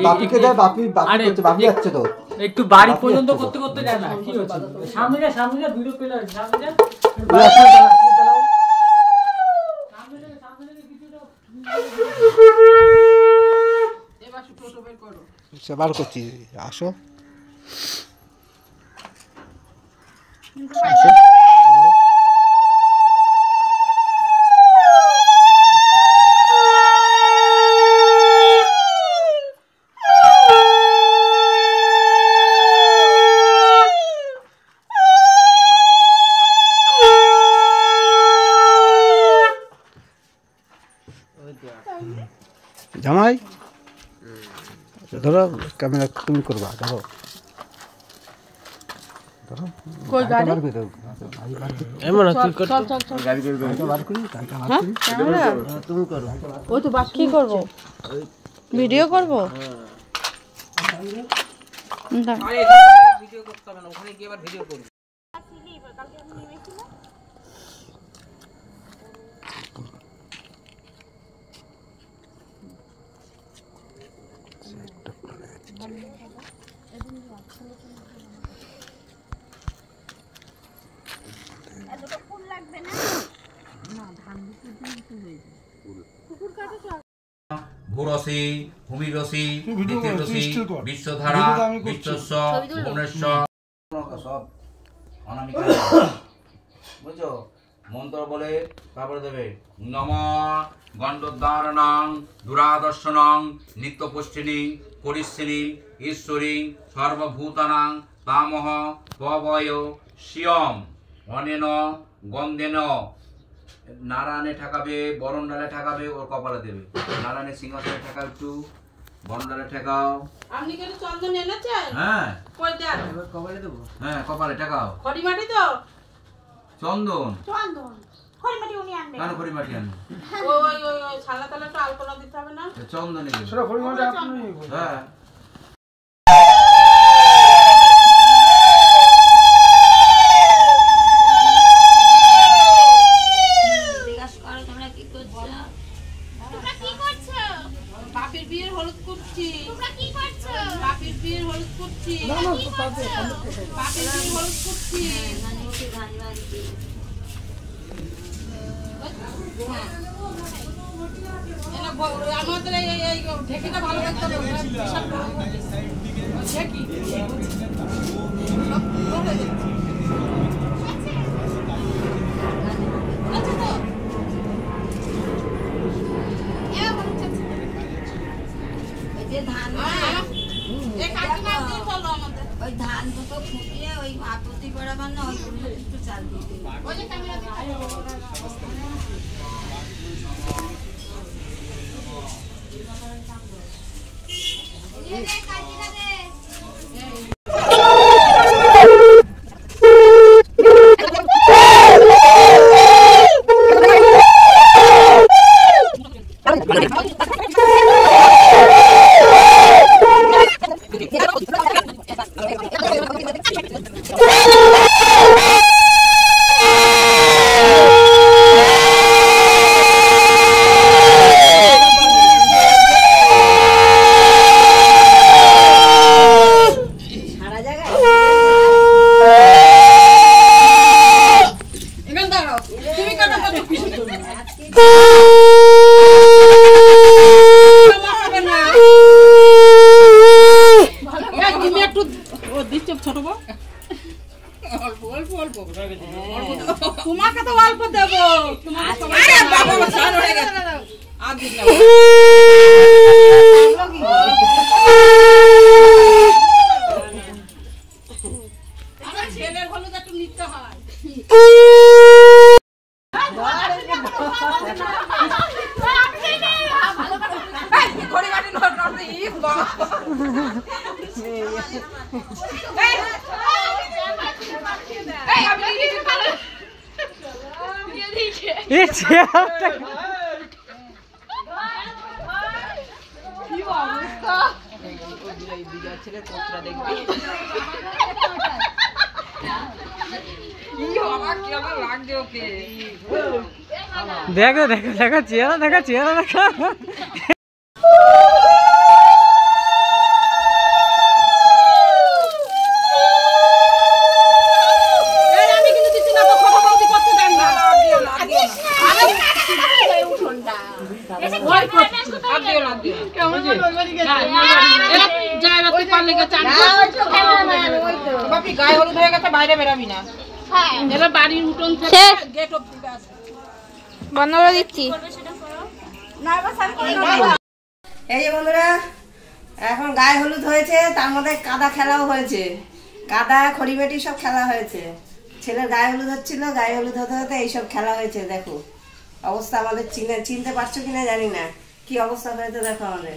বাপিকে দে, বাপি যাচ্ছে তো একটু বাড়ি পর্যন্ত করতে করতে যায় না কি হচ্ছে সামনে যা ভিডিও পেলে সামনে যা এবার টোটো বের করো সেবার করছি আসো জামাই ধরো ক্যামেরা তুমি করবা ধরো ধরো কই গাড়ি এমন তুই কর চল গাড়ি করে বার করি ক্যামেরা তুমি করো ওই তো বাস কি করব ভিডিও করব না আরে এখানে ভিডিও করতে হবে না ওখানে গিয়ে আবার ভিডিও করব কালকে আমি নেমেছিলাম এতটা ফুল লাগবে না না ধান দিতে হয়ে যায় কুকুর কাটে তো ভূরসি ভূমিরসি নীতিরসি বিশ্বধারা বিশ্বস্ব ভুবনেশ্বর সব অনামিকা বুঝছো মন্ত্র বলে তারপরে দেবে নম গণ্ডোদ্ধারণং দুরাদর্শনং নিত্যপুষ্টিনী করিষ্যিনী ঈশ্বরী সর্বভূতানাং তামহ পবয় শিয়ম অনেন গন্ধেন নারায়ণে ঠেকাবে বরণ ডালে ঠেকাবে ওর কপালে দেবে নারায়ণের সিংহাসনে ঠেকাও একটু বরণ ডালে ঠেকাও আপনি কি চন্দন এনেছেন হ্যাঁ কই দেন এবার কপালে দেবো হ্যাঁ কপালে ঠেকাও খড়ি মাটি তো চন্দন চন্দন খড়িমাটি উনি আনবে কেন খড়ি মাটি আনবে ওই ওই ওই ছালা তালা একটু আলপনা দিতে হবে না চন্দনে দেবে সেটা পরিমাণটা আপনি হ্যাঁ বাপের বিয়ের হলুদ করছি বাপের বিয়ের হলুদ করছি বাপের বিয়ের হলুদ করছি আমাদের এই ঢেকিটা ভালো লাগতে হবে ঢেকি আচ্ছা তো ওই ধান দুটো ফুটিয়ে ওই আকুতি করা বান্না ওই একটু চাল দিতে তোমাকে তো অল্প দেবো ছেলের হলুদ একটু নিতে হয় देखो देखो देखो चेहरा देखो গায়ে হলুদ হয়ে গেছে, বাইরে বেরাবি না। বাড়ির উঠোন গেট অব্দি বন্ধ করে দিচ্ছি। এই যে বন্ধুরা, এখন গায়ে হলুদ হয়েছে, তার মধ্যে কাদা খেলাও হয়েছে, কাদা খড়িমেটি সব খেলা হয়েছে। ছেলের গায়ে হলুদ হচ্ছিল, গায়ে হলুদ হতে হতে এইসব খেলা হয়েছে। দেখো অবস্থা, আমাদের চিনতে পারছো কিনা জানি না, কি অবস্থা হয়েছে দেখো আমাদের।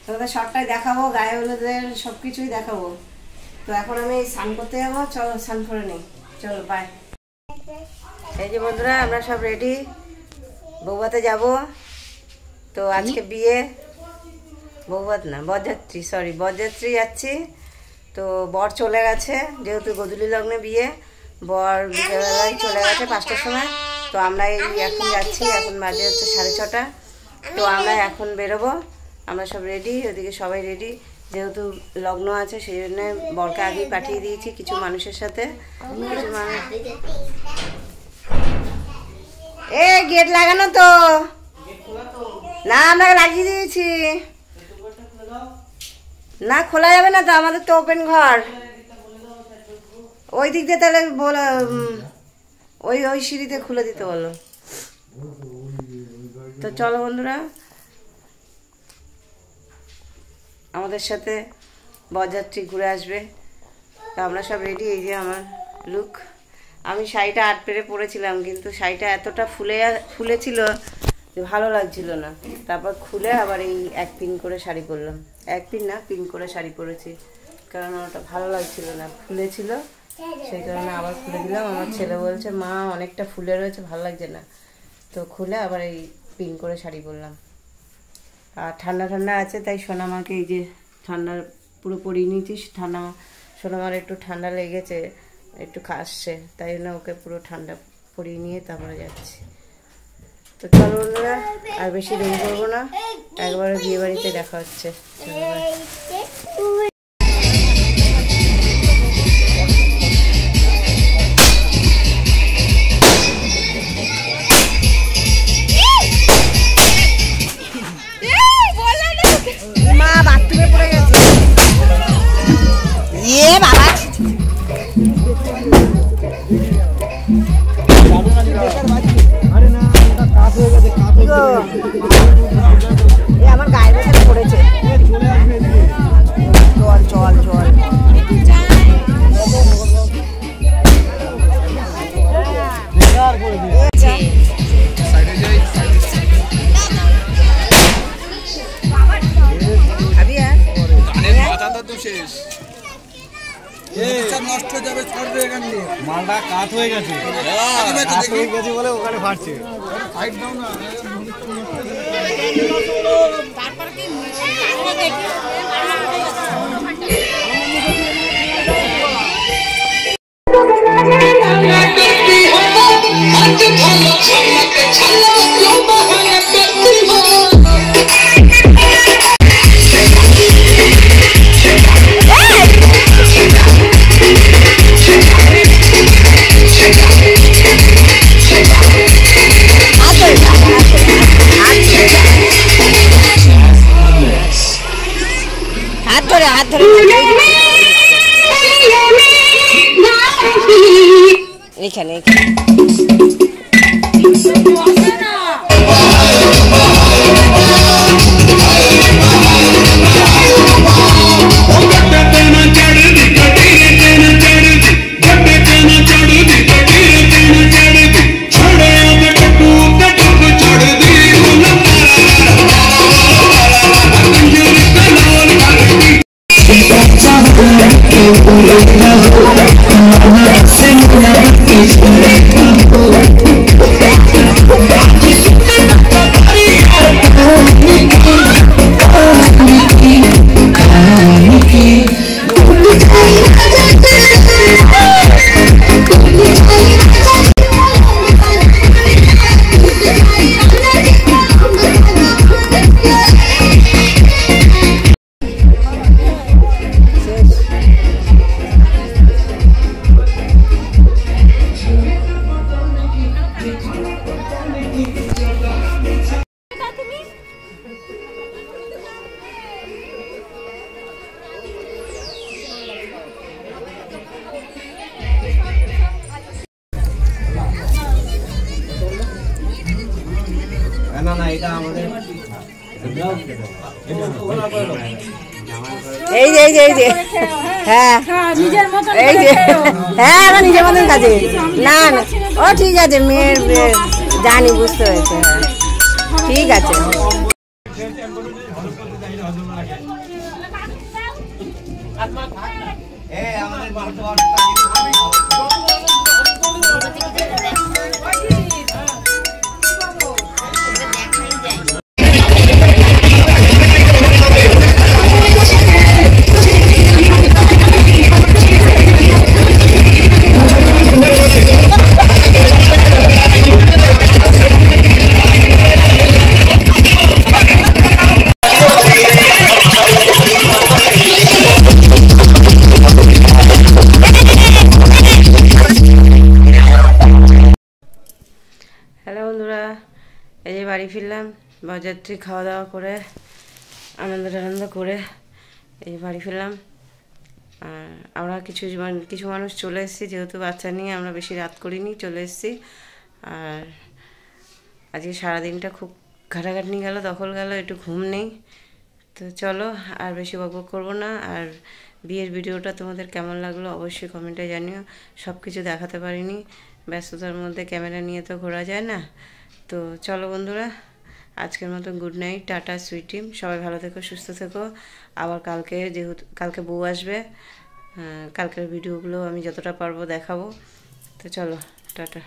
তোমাদের সবটাই দেখাবো, গায়ে হলুদের সব কিছুই দেখাবো। তো এখন আমি স্নান করতে যাবো, চলো স্নান করে নিই, চলো বাই। এই যে বন্ধুরা, আমরা সব রেডি, বৌভাতে যাব। তো আজকে বিয়ে, বৌভাত না বরযাত্রী, সরি বরযাত্রী যাচ্ছি। তো বর চলে গেছে, যেহেতু গোধূলি লগ্নে বিয়ে, বর বিকেলবেলায় চলে গেছে 5টার সময়। তো আমরা এই এখন যাচ্ছি, এখন বাজে হচ্ছে 6:30। তো আমরা এখন বেরোবো, আমরা সব রেডি, ওদিকে সবাই রেডি। যেহেতু লগ্ন আছে সেই জন্য বরকে আগেই পাঠিয়ে দিয়েছি কিছু মানুষের সাথে। কিছু মানুষ গেট লাগানো তো না, আমরা লাগিয়ে দিয়েছি না, খোলা যাবে না তো, আমাদের তো ওপেন ঘর। ওই দিক দিয়ে তাহলে বলো, ওই সিঁড়িতে খুলে দিতে বলো। তো চলো বন্ধুরা, আমাদের সাথে বরযাত্রী ঘুরে আসবে। তো আমরা সব রেডি। এই যে আমার লুক, আমি শাড়িটা 8 পেরে পরেছিলাম, কিন্তু শাড়িটা এতটা ফুলেছিল যে ভালো লাগছিল না। তারপর খুলে আবার এই 1 পিন করে শাড়ি পরলাম, 1 পিন না, পিন করে শাড়ি পরেছি, কারণ ওটা ভালো লাগছিল না, ফুলেছিল, সেই কারণে আবার খুলে দিলাম। আমার ছেলে বলছে মা অনেকটা ফুলে রয়েছে, ভালো লাগছে না। তো খুলে আবার এই পিন করে শাড়ি পরলাম। আর ঠান্ডা ঠান্ডা আছে, তাই সোনামাকে এই যে ঠান্ডা পুরো পরিয়ে নিয়েছি। সোনামার একটু ঠান্ডা লেগেছে, একটু কাশছে, তাই জন্য ওকে পুরো ঠান্ডা পরিয়ে নিয়ে তারপরে যাচ্ছি। তো চলো বন্ধুরা, আর বেশি দেরি করবো না, একবারে বিয়ে বাড়িতে দেখা হচ্ছে। মা বাথরুমে পড়ে গেছে, বাবা আমার গায়ের ভেতরে পড়েছে। জল জল জল নষ্ট হয়ে যাবে, ছাড়বে এখান দিয়ে, মালটা কাত হয়ে গেছে, বলে ওখানে ফাটছে। সাইড দাও না, তারপর কি হাত ধরে এখানে এই যে হ্যাঁ এই যে হ্যাঁ আমার নিজের মতন কাজে না না ও ঠিক আছে মেয়ের জানি বুঝতে হয়েছে হ্যাঁ ঠিক আছে হ্যালো বন্ধুরা, এই যে বাড়ি ফিরলাম বরযাত্রী খাওয়া দাওয়া করে আনন্দ করে এই বাড়ি ফিরলাম। আর আমরা কিছু মানুষ চলে এসেছি, যেহেতু বাচ্চা নিয়ে আমরা বেশি রাত করিনি, চলে এসেছি। আর আজকে সারাদিনটা খুব ঘাটাঘাটনি গেল, দখল গেল, একটু ঘুম নেই। তো চলো আর বেশি বকবক করবো না। আর বিয়ের ভিডিওটা তোমাদের কেমন লাগলো অবশ্যই কমেন্টে জানিও। সব কিছু দেখাতে পারিনি, ব্যস্ততার মধ্যে ক্যামেরা নিয়ে তো ঘোরা যায় না। তো চলো বন্ধুরা, আজকের মতো good night, tata, sweet dream. সবাই ভালো থেকো, সুস্থ থেকো। আবার যেহেতু কালকে বউ আসবে, কালকের ভিডিওগুলো আমি যতটা পারবো দেখাবো। তো চলো টাটা।